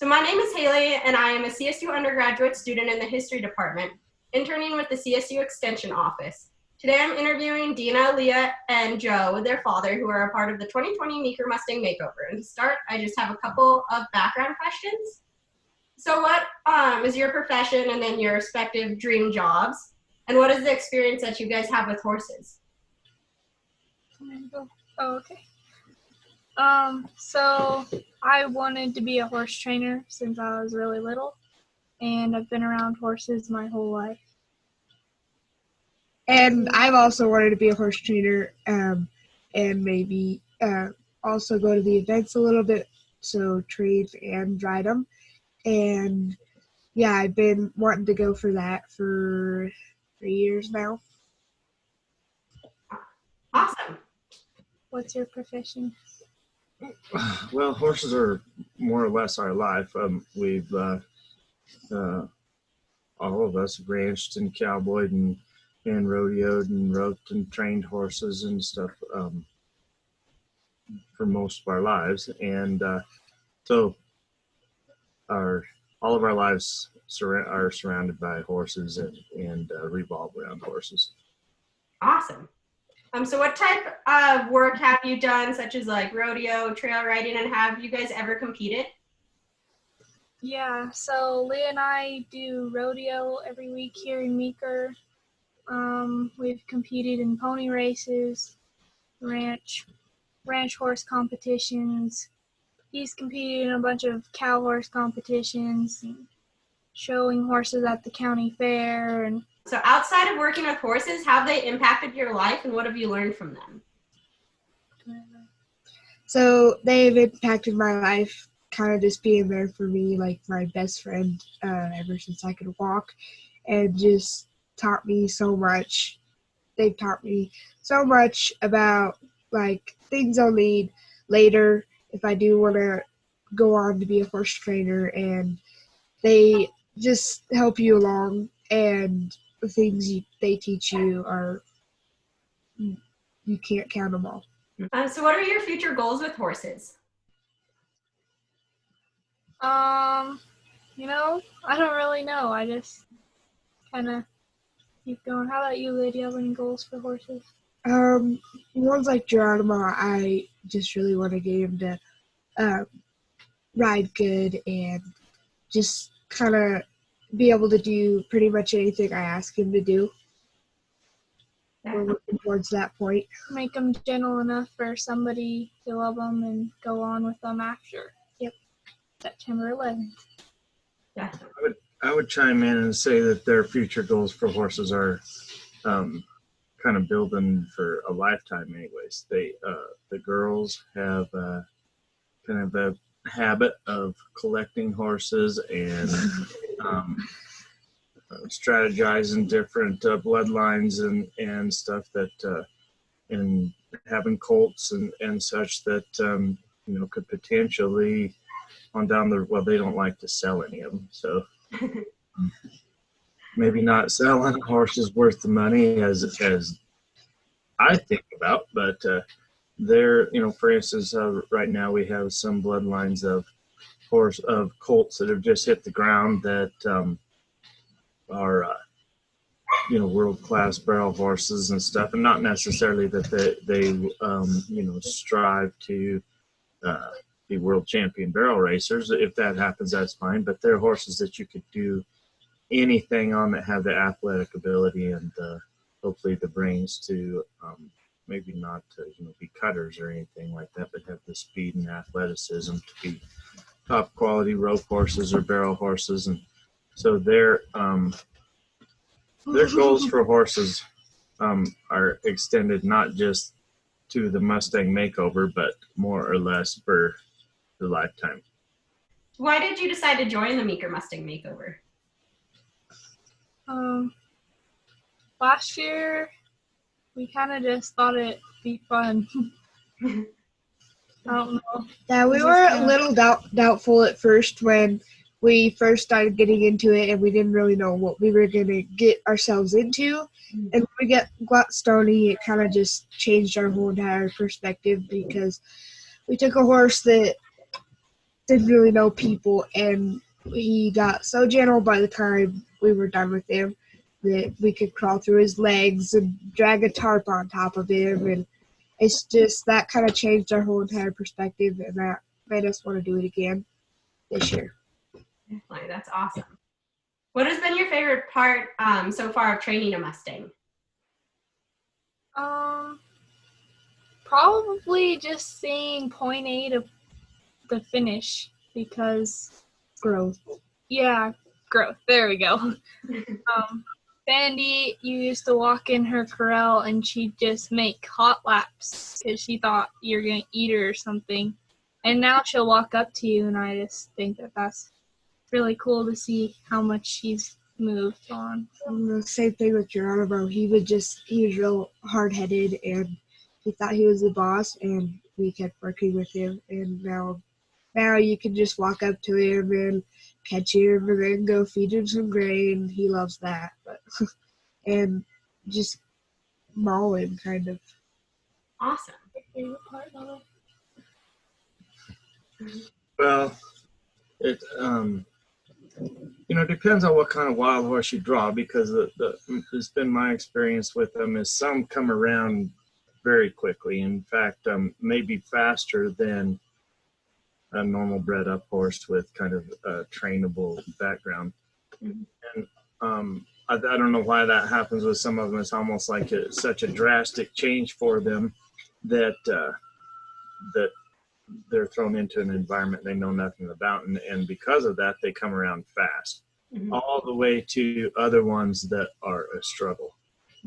So my name is Haley, and I am a CSU undergraduate student in the history department, interning with the CSU Extension Office. Today I'm interviewing Deana, Leah, and Joe, their father, who are a part of the 2020 Meeker Mustang Makeover. And to start, I just have a couple of background questions. So what is your profession and then your respective dream jobs? And what is the experience that you guys have with horses? Oh, okay. So I wanted to be a horse trainer since I was really little, and I've been around horses my whole life. And I've also wanted to be a horse trainer, and maybe also go to the events a little bit, so trade and ride them. And yeah, I've been wanting to go for that for 3 years now. Awesome. What's your profession? Well, horses are more or less our life. We've all of us ranched and cowboyed and rodeoed and roped and trained horses and stuff for most of our lives, and so all of our lives are surrounded by horses and revolve around horses. Awesome. So what type of work have you done, such as like rodeo, trail riding, and have you guys ever competed? Yeah, so Leah and I do rodeo every week here in Meeker. We've competed in pony races, ranch horse competitions. He's competed in a bunch of cow horse competitions, and showing horses at the county fair. And so outside of working with horses, how have they impacted your life and what have you learned from them? So they've impacted my life, kind of just being there for me, like my best friend ever since I could walk, and just taught me so much. They've taught me so much about like things I'll need later if I do want to go on to be a horse trainer, and they just help you along, and the things they teach you are, you can't count them all. So what are your future goals with horses? I don't really know. I just kind of keep going. How about you, Leah? Do you have any goals for horses? Ones like Geronimo, I just really want to get him to ride good and just kind of be able to do pretty much anything I ask him to do. We're working towards that point. Make them gentle enough for somebody to love them and go on with them after. Yep. September 11th. Yeah. I would chime in and say that their future goals for horses are kind of building for a lifetime anyways. The girls have kind of a habit of collecting horses and strategizing different bloodlines and stuff that and having colts and such that could potentially on down the they don't like to sell any of them, so maybe not selling a horse is worth the money as I think about, but there, for instance, right now we have some bloodlines of colts that have just hit the ground that are world-class barrel horses and stuff, and not necessarily that they strive to be world champion barrel racers. If that happens, that's fine, but they're horses that you could do anything on that have the athletic ability and hopefully the brains to maybe not to be cutters or anything like that, but have the speed and athleticism to be top quality rope horses or barrel horses. And so their goals for horses are extended not just to the Mustang Makeover, but more or less for the lifetime. Why did you decide to join the Meeker Mustang Makeover? Last year we kind of just thought it'd be fun. I don't know. Yeah, we were a little doubtful at first when we first started getting into it, and we didn't really know what we were going to get ourselves into. And when we got Stony, it kind of just changed our whole entire perspective, because we took a horse that didn't really know people, and he got so gentle by the time we were done with him that we could crawl through his legs and drag a tarp on top of him, and it's just that kind of changed our whole entire perspective, and that made us want to do it again this year. Definitely, that's awesome. What has been your favorite part so far of training a Mustang? Probably just seeing point A to the finish, because Growth. Growth. There we go. Sandy, you used to walk in her corral and she'd just make hot laps because she thought you're going to eat her or something. And now she'll walk up to you, and I just think that that's really cool to see how much she's moved on. And the same thing with Geronimo. He was real hard-headed, and he thought he was the boss, and we kept working with him, and now you can just walk up to him and catch him and then go feed him some grain. He loves that. But and just maul him, kind of. Awesome. Favorite part of it? Well, it depends on what kind of wild horse you draw, because it's been my experience with them is some come around very quickly. In fact, maybe faster than a normal bred up horse with kind of a trainable background. And I don't know why that happens with some of them. It's almost like such a drastic change for them that they're thrown into an environment they know nothing about, and because of that, they come around fast, all the way to other ones that are a struggle.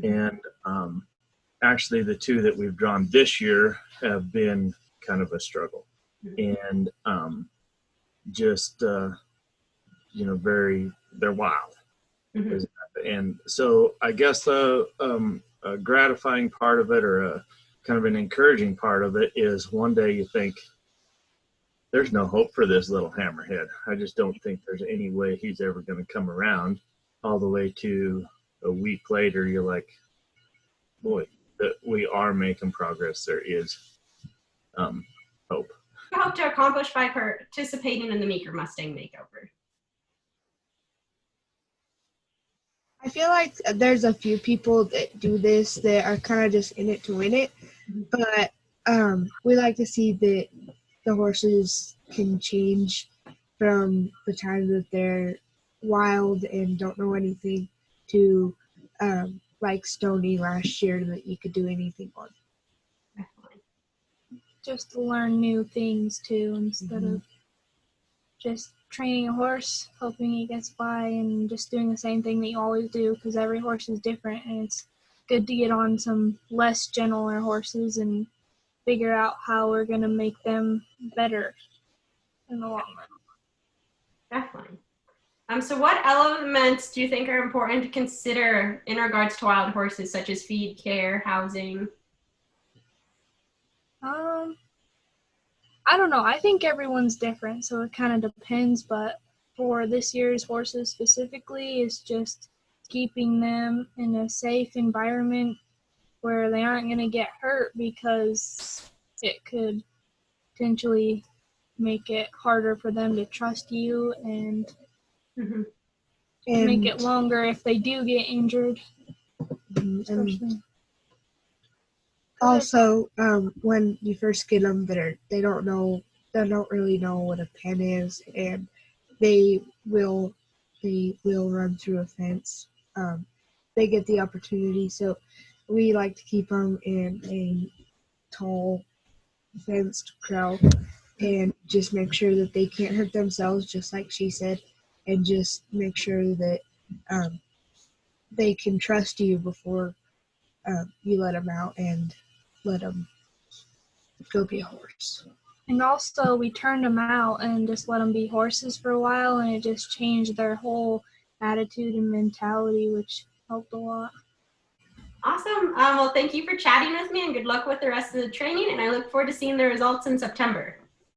And actually, the two that we've drawn this year have been kind of a struggle, and they're wild. And so I guess the a gratifying part of it, or a kind of an encouraging part of it, is one day you think, there's no hope for this little hammerhead. I just don't think there's any way he's ever going to come around, all the way to a week later, you're like, boy, that we are making progress. There is hope. What do you hope to accomplish by participating in the Meeker Mustang Makeover? I feel like there's a few people that do this that are kind of just in it to win it, but we like to see that the horses can change from the time that they're wild and don't know anything to like Stony last year, that you could do anything on. Just to learn new things too, instead of just training a horse, hoping he gets by, and just doing the same thing that you always do, because every horse is different, and it's good to get on some less gentler horses and figure out how we're going to make them better in the long run. Definitely. So what elements do you think are important to consider in regards to wild horses, such as feed, care, housing? I don't know. I think everyone's different, so it kind of depends. But for this year's horses specifically, it's just keeping them in a safe environment where they aren't going to get hurt, because it could potentially make it harder for them to trust you, and make it longer if they do get injured. Also, when you first get them, they don't really know what a pen is, and they will run through a fence. They get the opportunity, so we like to keep them in a tall fenced corral and just make sure that they can't hurt themselves, just like she said, and just make sure that they can trust you before you let them out and let them go be a horse. And also, we turned them out and just let them be horses for a while, and it just changed their whole attitude and mentality, which helped a lot. Awesome. Well, thank you for chatting with me, and good luck with the rest of the training, and I look forward to seeing the results in September.